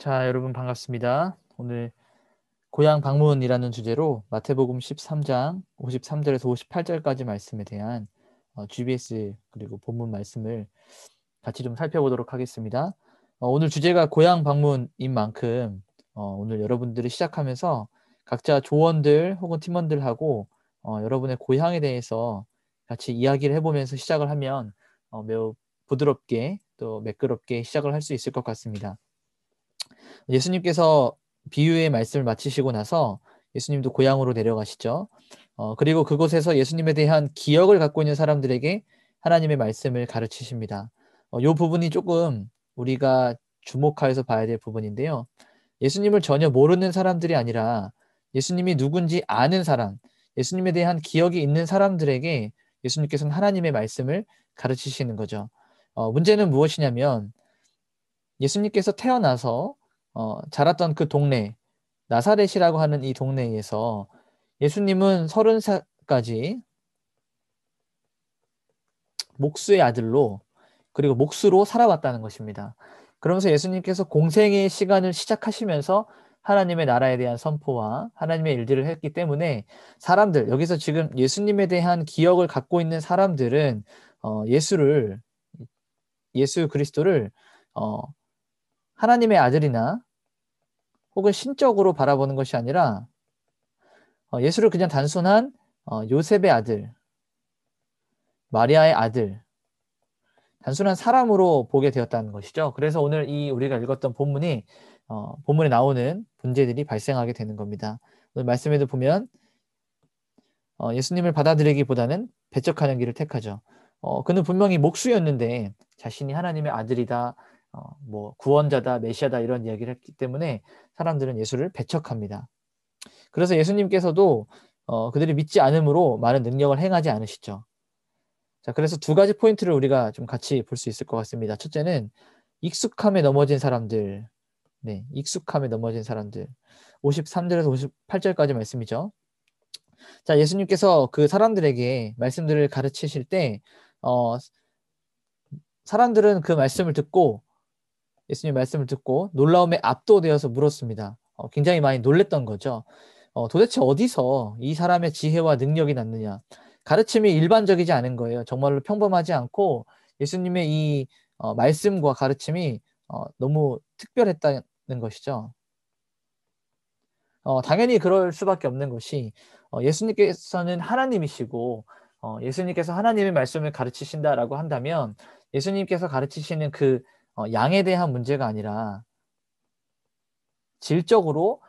자, 여러분 반갑습니다. 오늘 고향 방문이라는 주제로 마태복음 13장 53절에서 58절까지 말씀에 대한 GBS 그리고 본문 말씀을 같이 좀 살펴보도록 하겠습니다. 오늘 주제가 고향 방문인 만큼 오늘 여러분들이 시작하면서 각자 조원들 혹은 팀원들하고 여러분의 고향에 대해서 같이 이야기를 해보면서 시작을 하면 매우 부드럽게 또 매끄럽게 시작을 할 수 있을 것 같습니다. 예수님께서 비유의 말씀을 마치시고 나서 예수님도 고향으로 내려가시죠. 그리고 그곳에서 예수님에 대한 기억을 갖고 있는 사람들에게 하나님의 말씀을 가르치십니다. 요 부분이 조금 우리가 주목해서 봐야 될 부분인데요. 예수님을 전혀 모르는 사람들이 아니라 예수님이 누군지 아는 사람, 예수님에 대한 기억이 있는 사람들에게 예수님께서는 하나님의 말씀을 가르치시는 거죠. 문제는 무엇이냐면 예수님께서 태어나서 자랐던 그 동네, 나사렛이라고 하는 이 동네에서 예수님은 30살까지 목수의 아들로 그리고 목수로 살아왔다는 것입니다. 그러면서 예수님께서 공생의 시간을 시작하시면서 하나님의 나라에 대한 선포와 하나님의 일들을 했기 때문에 사람들, 여기서 지금 예수님에 대한 기억을 갖고 있는 사람들은 예수 그리스도를 어, 하나님의 아들이나 혹은 신적으로 바라보는 것이 아니라 예수를 그냥 단순한 요셉의 아들, 마리아의 아들, 단순한 사람으로 보게 되었다는 것이죠. 그래서 오늘 이 우리가 읽었던 본문이 본문에 나오는 문제들이 발생하게 되는 겁니다. 오늘 말씀에도 보면 예수님을 받아들이기보다는 배척하는 길을 택하죠. 그는 분명히 목수였는데 자신이 하나님의 아들이다, 뭐 구원자다, 메시아다 이런 이야기를 했기 때문에 사람들은 예수를 배척합니다. 그래서 예수님께서도 그들이 믿지 않음으로 많은 능력을 행하지 않으시죠. 자, 그래서 두 가지 포인트를 우리가 좀 같이 볼 수 있을 것 같습니다. 첫째는 익숙함에 넘어진 사람들. 네, 익숙함에 넘어진 사람들. 53절에서 58절까지 말씀이죠. 자, 예수님께서 그 사람들에게 말씀들을 가르치실 때 사람들은 그 말씀을 듣고 예수님 말씀을 듣고 놀라움에 압도되어서 물었습니다. 굉장히 많이 놀랬던 거죠. 도대체 어디서 이 사람의 지혜와 능력이 났느냐. 가르침이 일반적이지 않은 거예요. 정말로 평범하지 않고 예수님의 이 말씀과 가르침이 너무 특별했다는 것이죠. 당연히 그럴 수밖에 없는 것이 예수님께서는 하나님이시고 예수님께서 하나님의 말씀을 가르치신다라고 한다면 예수님께서 가르치시는 그 양에 대한 문제가 아니라 질적으로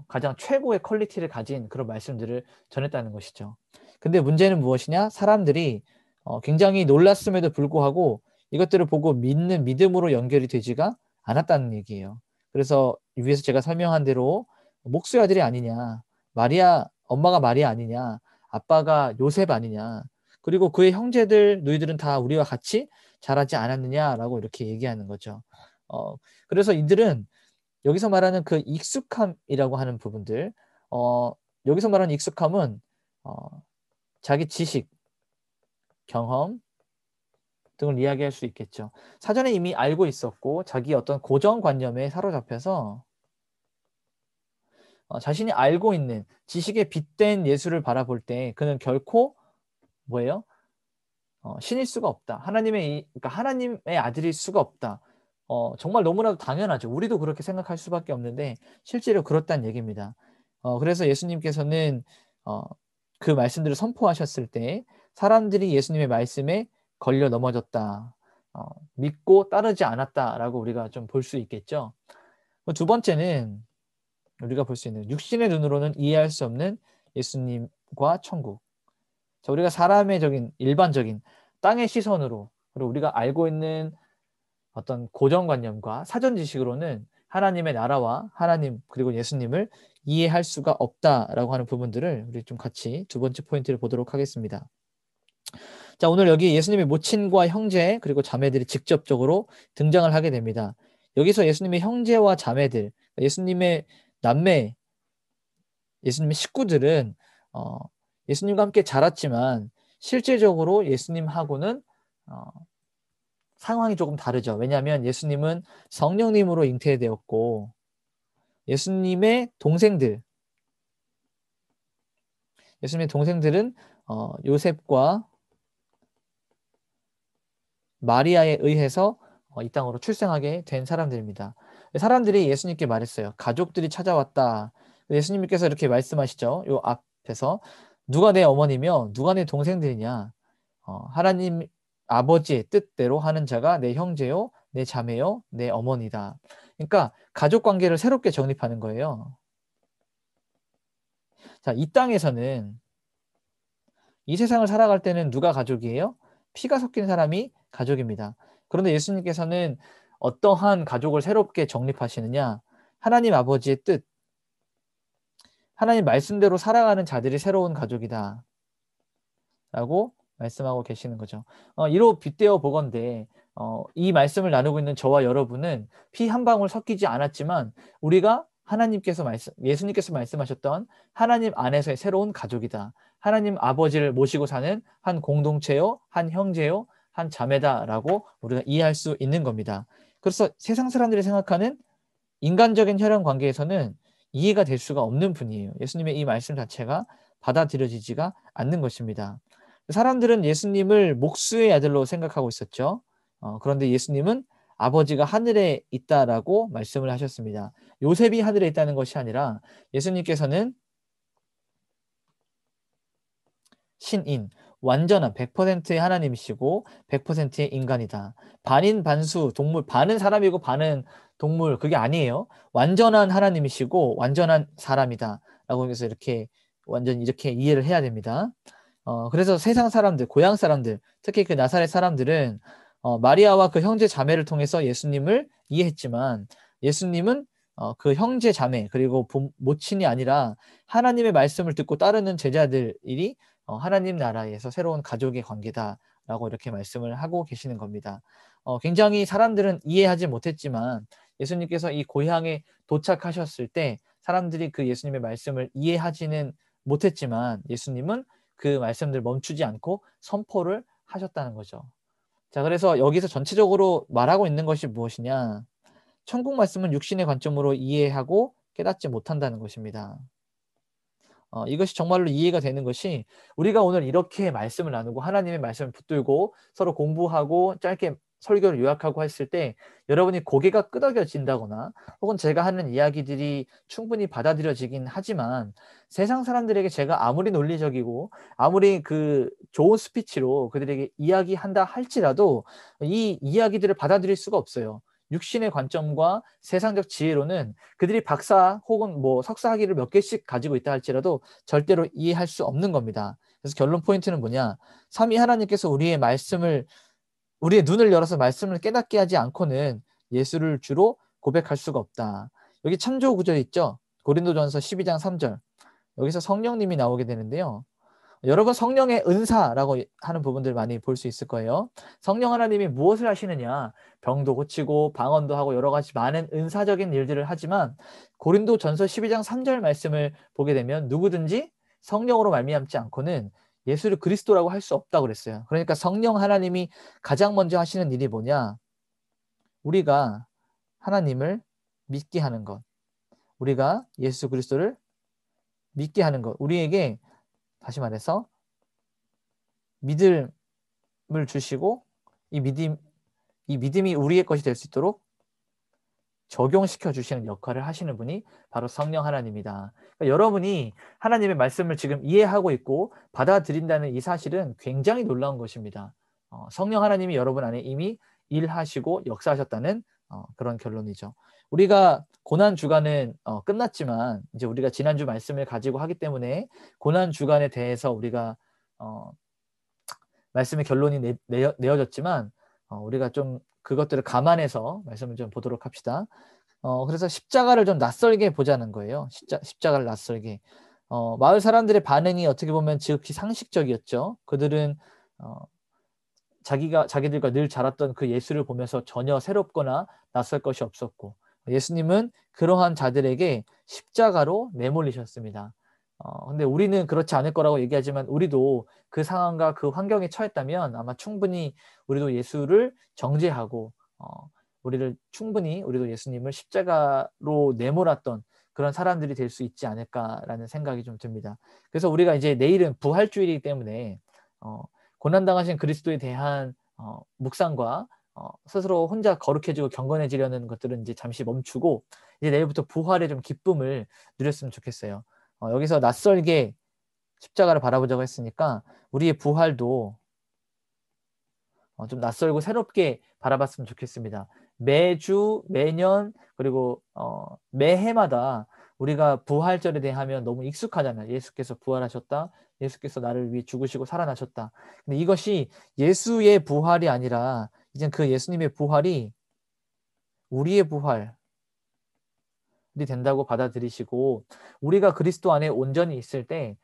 가장 최고의 퀄리티를 가진 그런 말씀들을 전했다는 것이죠. 근데 문제는 무엇이냐? 사람들이 굉장히 놀랐음에도 불구하고 이것들을 보고 믿는 믿음으로 연결이 되지가 않았다는 얘기예요. 그래서 위에서 제가 설명한 대로 목수의 아들이 아니냐, 마리아 엄마가 마리아 아니냐, 아빠가 요셉 아니냐, 그리고 그의 형제들 너희들은 다 우리와 같이 자라지 않았느냐라고 이렇게 얘기하는 거죠. 그래서 이들은 여기서 말하는 그 익숙함이라고 하는 부분들, 어, 여기서 말하는 익숙함은 자기 지식, 경험 등을 이야기할 수 있겠죠. 사전에 이미 알고 있었고 자기 어떤 고정관념에 사로잡혀서 자신이 알고 있는 지식에 빗댄 예수를 바라볼 때 그는 결코 뭐예요? 신일 수가 없다. 그러니까 하나님의 아들일 수가 없다. 정말 너무나도 당연하죠. 우리도 그렇게 생각할 수밖에 없는데 실제로 그렇다는 얘기입니다. 그래서 예수님께서는 어, 그 말씀들을 선포하셨을 때 사람들이 예수님의 말씀에 걸려 넘어졌다. 믿고 따르지 않았다라고 우리가 좀 볼 수 있겠죠. 두 번째는 우리가 볼 수 있는 육신의 눈으로는 이해할 수 없는 예수님과 천국. 자, 우리가 사람의적인 일반적인 땅의 시선으로 그리고 우리가 알고 있는 어떤 고정관념과 사전 지식으로는 하나님의 나라와 하나님 그리고 예수님을 이해할 수가 없다라고 하는 부분들을 우리 좀 같이 두 번째 포인트를 보도록 하겠습니다. 자, 오늘 여기 예수님의 모친과 형제 그리고 자매들이 직접적으로 등장을 하게 됩니다. 여기서 예수님의 형제와 자매들, 예수님의 남매, 예수님의 식구들은 어, 예수님과 함께 자랐지만 실제적으로 예수님하고는 어, 상황이 조금 다르죠. 왜냐하면 예수님은 성령님으로 잉태되었고 예수님의 동생들은 요셉과 마리아에 의해서 이 땅으로 출생하게 된 사람들입니다. 사람들이 예수님께 말했어요. 가족들이 찾아왔다. 예수님께서 이렇게 말씀하시죠. 요 앞에서 누가 내 어머니며 누가 내 동생들이냐. 하나님 아버지의 뜻대로 하는 자가 내 형제요, 내 자매요, 내 어머니다. 그러니까 가족 관계를 새롭게 정립하는 거예요. 자, 이 땅에서는 이 세상을 살아갈 때는 누가 가족이에요? 피가 섞인 사람이 가족입니다. 그런데 예수님께서는 어떠한 가족을 새롭게 정립하시느냐? 하나님 아버지의 뜻, 하나님 말씀대로 살아가는 자들이 새로운 가족이다. 라고 말씀하고 계시는 거죠. 이로 빗대어 보건대 이 말씀을 나누고 있는 저와 여러분은 피 한 방울 섞이지 않았지만 우리가 예수님께서 말씀하셨던 하나님 안에서의 새로운 가족이다. 하나님 아버지를 모시고 사는 한 공동체요, 한 형제요, 한 자매다라고 우리가 이해할 수 있는 겁니다. 그래서 세상 사람들이 생각하는 인간적인 혈연 관계에서는 이해가 될 수가 없는 분이에요. 예수님의 이 말씀 자체가 받아들여지지가 않는 것입니다. 사람들은 예수님을 목수의 아들로 생각하고 있었죠. 그런데 예수님은 아버지가 하늘에 있다라고 말씀을 하셨습니다. 요셉이 하늘에 있다는 것이 아니라 예수님께서는 신인, 완전한 100%의 하나님이시고 100%의 인간이다. 반인 반수, 동물, 반은 사람이고 반은 동물, 그게 아니에요. 완전한 하나님이시고 완전한 사람이다. 라고 해서 완전 이렇게 이해를 해야 됩니다. 그래서 세상 사람들, 고향 사람들, 특히 그 나사렛 사람들은 마리아와 그 형제 자매를 통해서 예수님을 이해했지만 예수님은 그 형제 자매 그리고 모친이 아니라 하나님의 말씀을 듣고 따르는 제자들이 하나님 나라에서 새로운 가족의 관계다라고 이렇게 말씀을 하고 계시는 겁니다. 굉장히 사람들은 이해하지 못했지만 예수님께서 이 고향에 도착하셨을 때 사람들이 그 예수님의 말씀을 이해하지는 못했지만 예수님은 그 말씀들 멈추지 않고 선포를 하셨다는 거죠. 자, 그래서 여기서 전체적으로 말하고 있는 것이 무엇이냐? 천국 말씀은 육신의 관점으로 이해하고 깨닫지 못한다는 것입니다. 이것이 정말로 이해가 되는 것이 우리가 오늘 이렇게 말씀을 나누고 하나님의 말씀을 붙들고 서로 공부하고 짧게 설교를 요약하고 했을 때 여러분이 고개가 끄덕여진다거나 혹은 제가 하는 이야기들이 충분히 받아들여지긴 하지만 세상 사람들에게 제가 아무리 논리적이고 아무리 그 좋은 스피치로 그들에게 이야기한다 할지라도 이 이야기들을 받아들일 수가 없어요. 육신의 관점과 세상적 지혜로는 그들이 박사 혹은 뭐 석사 학위를 몇 개씩 가지고 있다 할지라도 절대로 이해할 수 없는 겁니다. 그래서 결론 포인트는 뭐냐? 삼위 하나님께서 우리의 눈을 열어서 말씀을 깨닫게 하지 않고는 예수를 주로 고백할 수가 없다. 여기 참조 구절 있죠? 고린도전서 12장 3절. 여기서 성령님이 나오게 되는데요. 여러분 성령의 은사라고 하는 부분들 많이 볼 수 있을 거예요. 성령 하나님이 무엇을 하시느냐? 병도 고치고 방언도 하고 여러 가지 많은 은사적인 일들을 하지만 고린도전서 12장 3절 말씀을 보게 되면 누구든지 성령으로 말미암지 않고는 예수를 그리스도라고 할 수 없다고 그랬어요. 그러니까 성령 하나님이 가장 먼저 하시는 일이 뭐냐? 우리가 하나님을 믿게 하는 것. 우리가 예수 그리스도를 믿게 하는 것. 우리에게 다시 말해서 믿음을 주시고 이 믿음이 우리의 것이 될 수 있도록 적용시켜 주시는 역할을 하시는 분이 바로 성령 하나님이다. 그러니까 여러분이 하나님의 말씀을 지금 이해하고 있고 받아들인다는 이 사실은 굉장히 놀라운 것입니다. 성령 하나님이 여러분 안에 이미 일하시고 역사하셨다는 그런 결론이죠. 우리가 고난 주간은 끝났지만 이제 우리가 지난주 말씀을 가지고 하기 때문에 고난 주간에 대해서 우리가 말씀의 결론이 내어졌지만 우리가 좀 그것들을 감안해서 말씀을 좀 보도록 합시다. 그래서 십자가를 좀 낯설게 보자는 거예요. 십자가를 낯설게. 마을 사람들의 반응이 어떻게 보면 지극히 상식적이었죠. 그들은 자기들과 늘 자랐던 그 예수를 보면서 전혀 새롭거나 낯설 것이 없었고 예수님은 그러한 자들에게 십자가로 내몰리셨습니다. 근데 우리는 그렇지 않을 거라고 얘기하지만 우리도 그 상황과 그 환경에 처했다면 아마 충분히 우리도 예수를 정죄하고 우리도 예수님을 십자가로 내몰았던 그런 사람들이 될 수 있지 않을까라는 생각이 좀 듭니다. 그래서 우리가 이제 내일은 부활주일이기 때문에 고난당하신 그리스도에 대한 묵상과 스스로 혼자 거룩해지고 경건해지려는 것들은 이제 잠시 멈추고 이제 내일부터 부활의 좀 기쁨을 누렸으면 좋겠어요. 여기서 낯설게 십자가를 바라보자고 했으니까 우리의 부활도 좀 낯설고 새롭게 바라봤으면 좋겠습니다. 매주, 매년, 그리고 매해마다 우리가 부활절에 대하면 너무 익숙하잖아요. 예수께서 부활하셨다. 예수께서 나를 위해 죽으시고 살아나셨다. 근데 이것이 예수의 부활이 아니라 이제 그 예수님의 부활이 우리의 부활이 된다고 받아들이시고 우리가 그리스도 안에 온전히 있을 때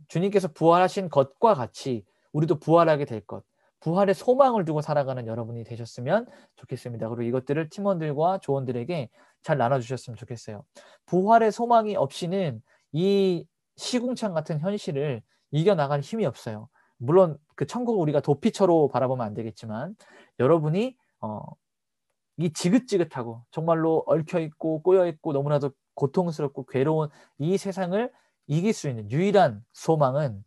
주님께서 부활하신 것과 같이 우리도 부활하게 될 것, 부활의 소망을 두고 살아가는 여러분이 되셨으면 좋겠습니다. 그리고 이것들을 팀원들과 조원들에게 잘 나눠주셨으면 좋겠어요. 부활의 소망이 없이는 이 시궁창 같은 현실을 이겨나갈 힘이 없어요. 물론 그 천국을 우리가 도피처로 바라보면 안 되겠지만 여러분이 이 지긋지긋하고 정말로 얽혀있고 꼬여있고 너무나도 고통스럽고 괴로운 이 세상을 이길 수 있는 유일한 소망은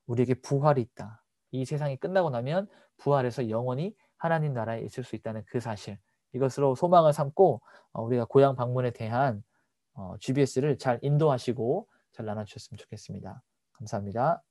우리에게 부활이 있다. 이 세상이 끝나고 나면 부활해서 영원히 하나님 나라에 있을 수 있다는 그 사실, 이것으로 소망을 삼고 우리가 고향 방문에 대한 GBS를 잘 인도하시고 잘 나눠주셨으면 좋겠습니다. 감사합니다.